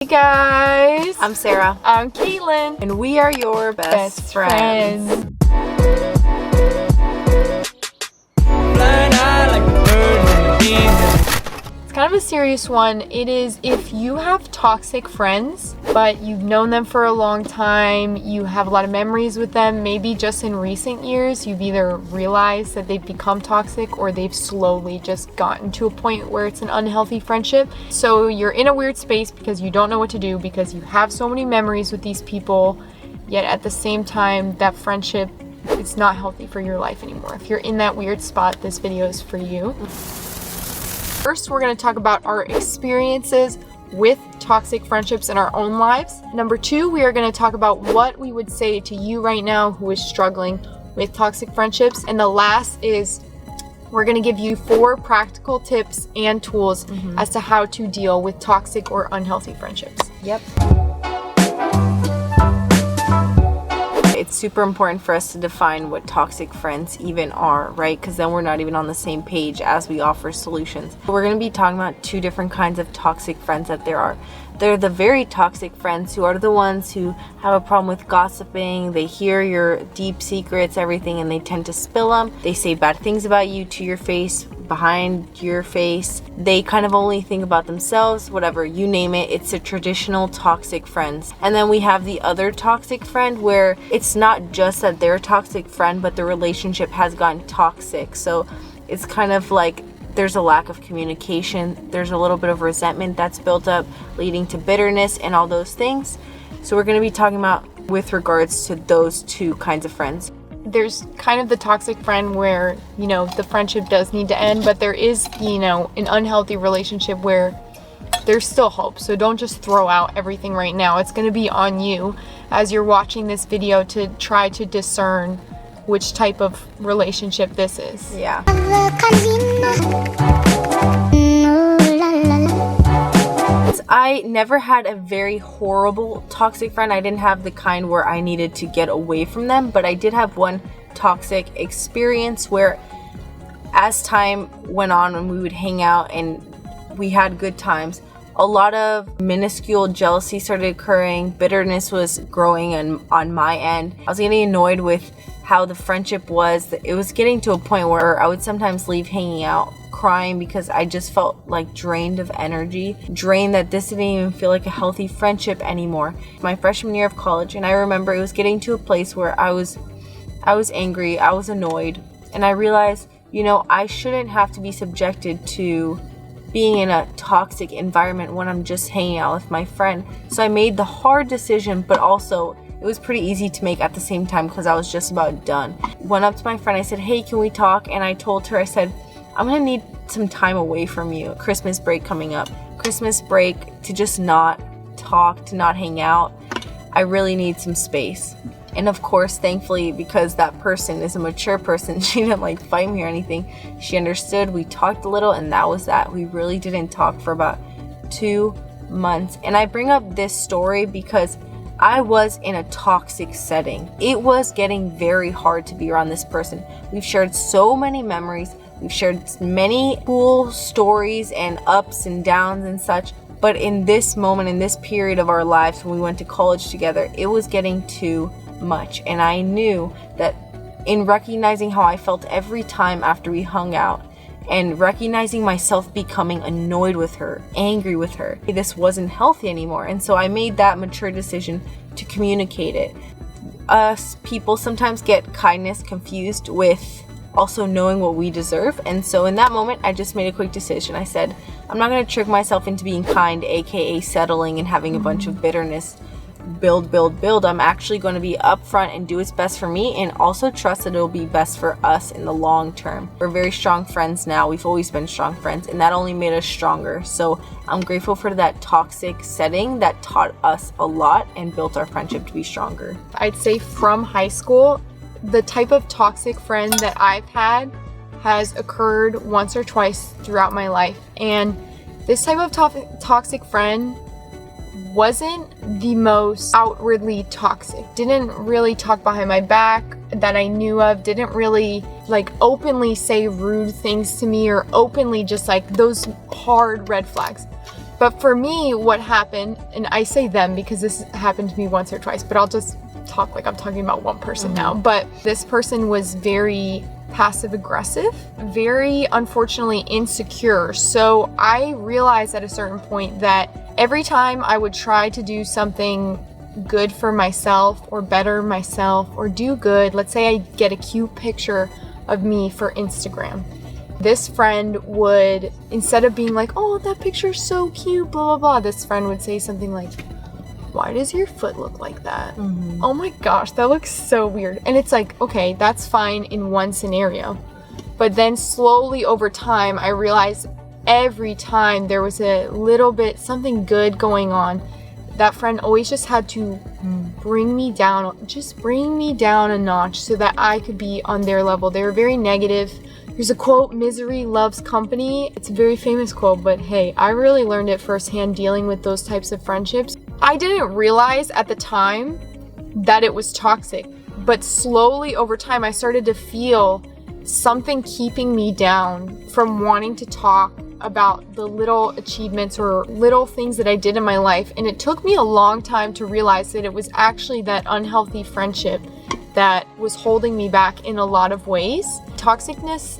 Hey guys! I'm Sarah. I'm Kaitlyn. And we are your best friends. It's kind of a serious one. It is if you have toxic friends, but you've known them for a long time, you have a lot of memories with them, maybe just in recent years, you've either realized that they've become toxic or they've slowly just gotten to a point where it's an unhealthy friendship. So you're in a weird space because you don't know what to do because you have so many memories with these people, yet at the same time, that friendship is not healthy for your life anymore. If you're in that weird spot, this video is for you. First, we're going to talk about our experiences with toxic friendships in our own lives. Number two, we are going to talk about what we would say to you right now who is struggling with toxic friendships. And the last is we're going to give you 4 practical tips and tools as to how to deal with toxic or unhealthy friendships. Yep. It's super important for us to define what toxic friends even are, right? Because then we're not even on the same page as we offer solutions. We're going to be talking about 2 different kinds of toxic friends that there are. They're the very toxic friends who are the ones who have a problem with gossiping. They hear your deep secrets, everything, and they tend to spill them. They say bad things about you to your face, behind your face. They kind of only think about themselves, whatever, you name it. It's a traditional toxic friends. And then we have the other toxic friend where it's not just that they're a toxic friend, but the relationship has gotten toxic. So it's kind of like there's a lack of communication. There's a little bit of resentment that's built up, leading to bitterness and all those things. So we're going to be talking about with regards to those 2 kinds of friends. There's kind of the toxic friend where, you know, the friendship does need to end, but there is, you know, an unhealthy relationship where there's still hope. So don't just throw out everything right now. It's going to be on you as you're watching this video to try to discern which type of relationship this is. Yeah. I never had a very horrible toxic friend. I didn't have the kind where I needed to get away from them, but I did have one toxic experience where as time went on and we would hang out and we had good times, a lot of minuscule jealousy started occurring. Bitterness was growing on my end. I was getting annoyed with how the friendship was. It was getting to a point where I would sometimes leave hanging out crying because I just felt like drained of energy, drained that this didn't even feel like a healthy friendship anymore. My freshman year of college, and I remember it was getting to a place where I was angry, I was annoyed, and I realized, you know, I shouldn't have to be subjected to being in a toxic environment when I'm just hanging out with my friend. So I made the hard decision, but also it was pretty easy to make at the same time because I was just about done. Went up to my friend, I said, hey, can we talk? And I told her, I said, I'm gonna need some time away from you. Christmas break coming up. Christmas break to just not talk, to not hang out. I really need some space. And of course, thankfully, because that person is a mature person, she didn't like fight me or anything. She understood, we talked a little, and that was that. We really didn't talk for about 2 months. And I bring up this story because I was in a toxic setting. It was getting very hard to be around this person. We've shared so many memories. We've shared many cool stories and ups and downs and such. But in this moment, in this period of our lives when we went to college together, it was getting too much. And I knew that in recognizing how I felt every time after we hung out and recognizing myself becoming annoyed with her, angry with her, this wasn't healthy anymore. And so I made that mature decision to communicate it. Us people sometimes get kindness confused with also knowing what we deserve. And so in that moment, I just made a quick decision. I said, I'm not going to trick myself into being kind, aka settling and having a bunch of bitterness build. I'm actually going to be upfront and do what's best for me, and also trust that it'll be best for us in the long term. We're very strong friends now. We've always been strong friends, and that only made us stronger. So I'm grateful for that toxic setting that taught us a lot and built our friendship to be stronger. I'd say from high school, the type of toxic friend that I've had has occurred once or twice throughout my life. And this type of toxic friend wasn't the most outwardly toxic. Didn't really talk behind my back that I knew of. Didn't really like openly say rude things to me or openly just like those hard red flags. But for me, what happened, and I say them because this happened to me once or twice, but I'll just talk like I'm talking about one person now. But this person was very passive aggressive, very unfortunately insecure. So I realized at a certain point that every time I would try to do something good for myself or better myself or do good, let's say I get a cute picture of me for Instagram, this friend would, instead of being like, oh, that picture's so cute, blah, blah, blah, this friend would say something like, why does your foot look like that? Oh my gosh, that looks so weird. And it's like, okay, that's fine in one scenario. But then slowly over time, I realized every time there was a little bit, something good going on, that friend always just had to bring me down, just bring me down a notch so that I could be on their level. They were very negative. There's a quote, misery loves company. It's a very famous quote, but hey, I really learned it firsthand dealing with those types of friendships. I didn't realize at the time that it was toxic, but slowly over time, I started to feel something keeping me down from wanting to talk about the little achievements or little things that I did in my life. And it took me a long time to realize that it was actually that unhealthy friendship that was holding me back in a lot of ways. Toxicness,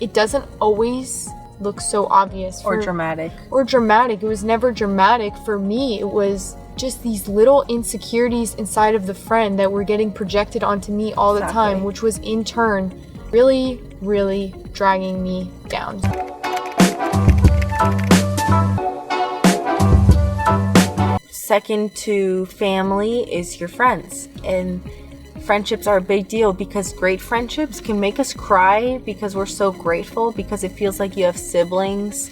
it doesn't always look so obvious. Or dramatic. It was never dramatic. For me, it was just these little insecurities inside of the friend that were getting projected onto me all the time, which was in turn really, really dragging me down. Second to family is your friends. And friendships are a big deal because great friendships can make us cry because we're so grateful, because it feels like you have siblings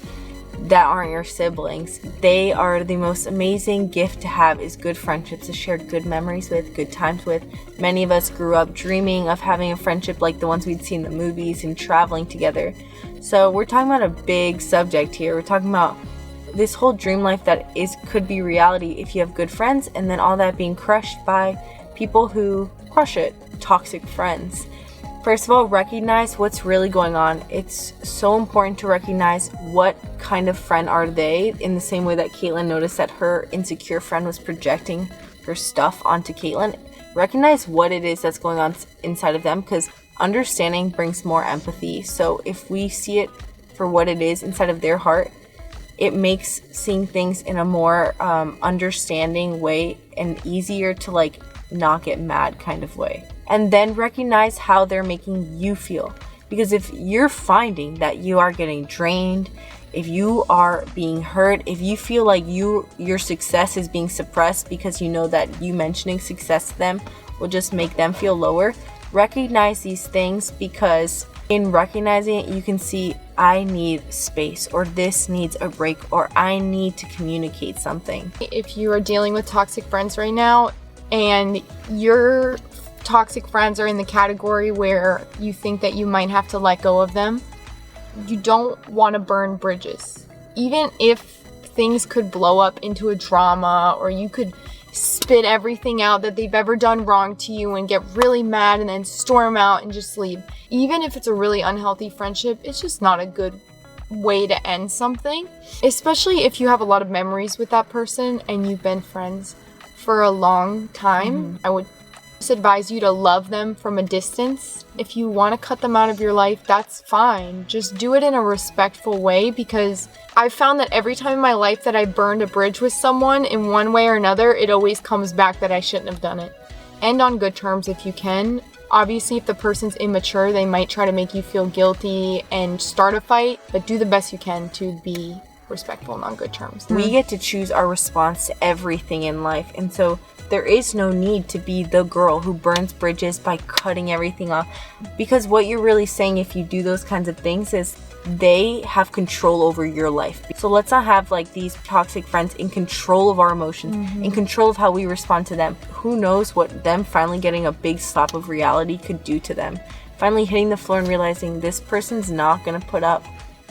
that aren't your siblings. They are the most amazing gift to have, is good friendships to share good memories with, good times with. Many of us grew up dreaming of having a friendship like the ones we'd seen in the movies and traveling together. So we're talking about a big subject here. We're talking about this whole dream life that could be reality if you have good friends, and then all that being crushed by people who crush it, toxic friends. First of all, recognize what's really going on. It's so important to recognize what kind of friend are they, in the same way that Kaitlyn noticed that her insecure friend was projecting her stuff onto Kaitlyn. Recognize what it is that's going on inside of them, because understanding brings more empathy. So if we see it for what it is inside of their heart, it makes seeing things in a more understanding way and easier to not get mad kind of way. And then recognize how they're making you feel. Because if you're finding that you are getting drained, if you are being hurt, if you feel like your success is being suppressed because you know that you mentioning success to them will just make them feel lower, recognize these things, because in recognizing it, you can see, I need space, or this needs a break, or I need to communicate something. If you are dealing with toxic friends right now, and your toxic friends are in the category where you think that you might have to let go of them, you don't want to burn bridges. Even if things could blow up into a drama, or you could spit everything out that they've ever done wrong to you and get really mad and then storm out and just leave. Even if it's a really unhealthy friendship, it's just not a good way to end something. Especially if you have a lot of memories with that person and you've been friends for a long time. I would just advise you to love them from a distance. If you want to cut them out of your life, that's fine. Just do it in a respectful way, because I've found that every time in my life that I burned a bridge with someone in one way or another, it always comes back that I shouldn't have done it. End on good terms if you can. Obviously, if the person's immature, they might try to make you feel guilty and start a fight, but do the best you can to be respectful and on good terms. We get to choose our response to everything in life, and so there is no need to be the girl who burns bridges by cutting everything off, because what you're really saying if you do those kinds of things is they have control over your life. So let's not have these toxic friends in control of our emotions, in control of how we respond to them. Who knows what them finally getting a big slap of reality could do to them. Finally hitting the floor and realizing this person's not going to put up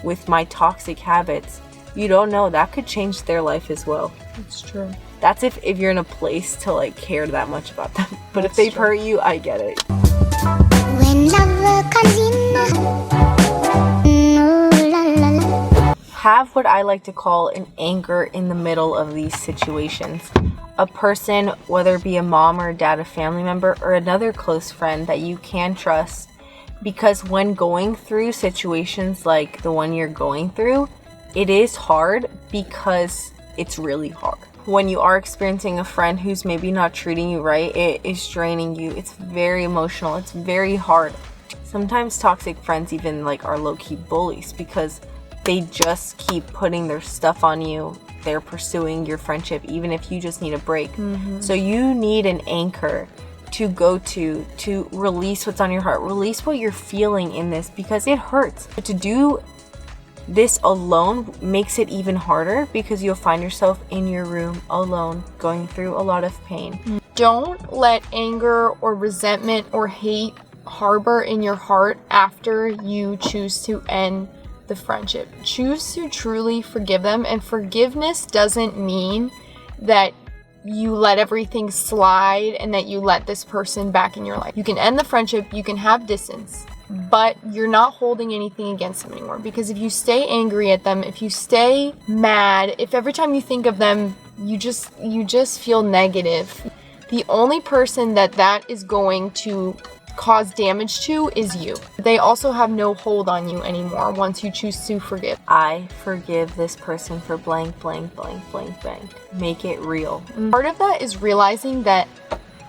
with my toxic habits. You don't know, that could change their life as well. It's true. That's if you're in a place to care that much about them. But if they've hurt you, I get it. When love comes in, have what I like to call an anchor in the middle of these situations. A person, whether it be a mom or a dad, a family member, or another close friend that you can trust. Because when going through situations like the one you're going through, it is hard because it's really hard. When you are experiencing a friend who's maybe not treating you right, it is draining you. It's very emotional. It's very hard. Sometimes toxic friends even like are low-key bullies because they just keep putting their stuff on you. They're pursuing your friendship even if you just need a break. So you need an anchor to go to release what's on your heart, release what you're feeling in this, because it hurts. To do this alone makes it even harder because you'll find yourself in your room alone going through a lot of pain. Don't let anger or resentment or hate harbor in your heart after you choose to end the friendship. Choose to truly forgive them, and forgiveness doesn't mean that you let everything slide and that you let this person back in your life. You can end the friendship, you can have distance, but you're not holding anything against them anymore. Because if you stay angry at them, if you stay mad, if every time you think of them, you just feel negative, the only person that is going to cause damage to is you. They also have no hold on you anymore once you choose to forgive. I forgive this person for blank, blank, blank, blank, blank. Make it real. Part of that is realizing that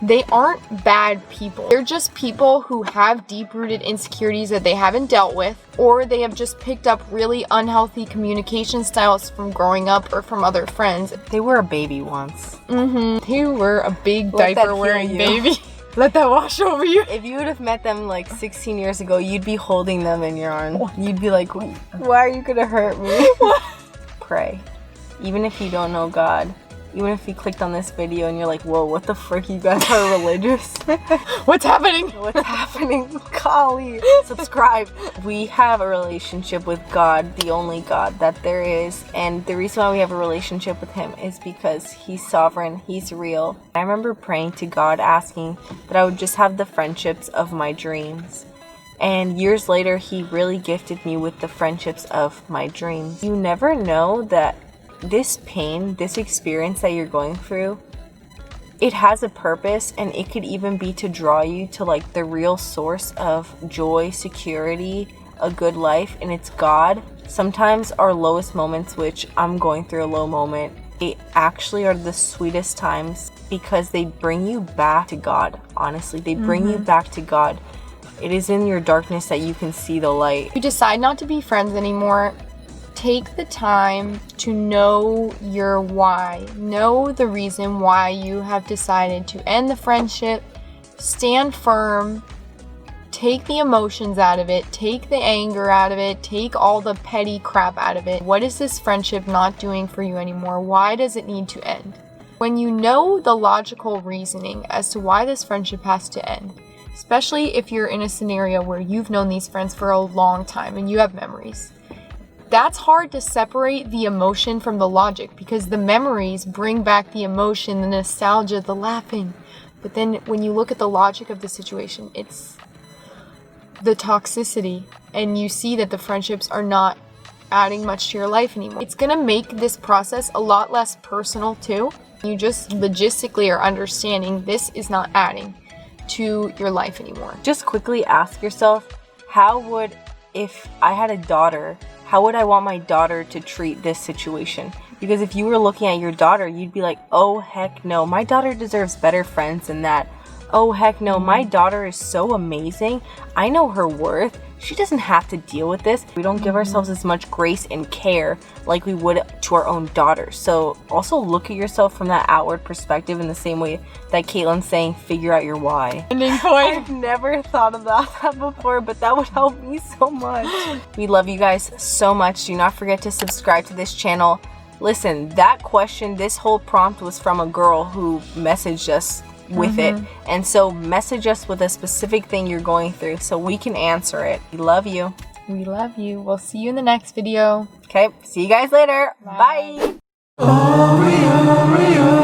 they aren't bad people. They're just people who have deep-rooted insecurities that they haven't dealt with, or they have just picked up really unhealthy communication styles from growing up or from other friends. They were a baby once. They were a big Let that diaper-wearing heal you. baby. Let that wash over you. If you would have met them like 16 years ago, you'd be holding them in your arms. You'd be like, why are you gonna hurt me? Pray. Even if you don't know God, even if you clicked on this video and you're like, whoa, what the frick, you guys are religious? What's happening? What's happening? Golly, subscribe. We have a relationship with God, the only God that there is. And the reason why we have a relationship with him is because he's sovereign, he's real. I remember praying to God, asking that I would just have the friendships of my dreams. And years later, he really gifted me with the friendships of my dreams. You never know that this pain, this experience that you're going through, it has a purpose, and it could even be to draw you to like the real source of joy, security, a good life, and it's God. Sometimes our lowest moments, which I'm going through a low moment, they actually are the sweetest times because they bring you back to God. Honestly, they bring you back to God. It is in your darkness that you can see the light. You decide not to be friends anymore. Take the time to know your why. Know the reason why you have decided to end the friendship. Stand firm. Take the emotions out of it. Take the anger out of it. Take all the petty crap out of it. What is this friendship not doing for you anymore? Why does it need to end? When you know the logical reasoning as to why this friendship has to end, especially if you're in a scenario where you've known these friends for a long time and you have memories, that's hard to separate the emotion from the logic because the memories bring back the emotion, the nostalgia, the laughing. But then when you look at the logic of the situation, it's the toxicity, and you see that the friendships are not adding much to your life anymore. It's gonna make this process a lot less personal too. You just logistically are understanding this is not adding to your life anymore. Just quickly ask yourself, if I had a daughter, how would I want my daughter to treat this situation? Because if you were looking at your daughter, you'd be like, oh heck no, my daughter deserves better friends than that. Oh heck no, my daughter is so amazing. I know her worth. She doesn't have to deal with this. We don't give ourselves as much grace and care like we would to our own daughters. So also look at yourself from that outward perspective in the same way that Kaitlyn's saying, figure out your why. Ending point. I've never thought about that before, but that would help me so much. We love you guys so much. Do not forget to subscribe to this channel. Listen, that question, this whole prompt was from a girl who messaged us with it, and so message us with a specific thing you're going through so we can answer it. We love you. We love you. We'll see you in the next video. Okay, see you guys later. Bye. Bye.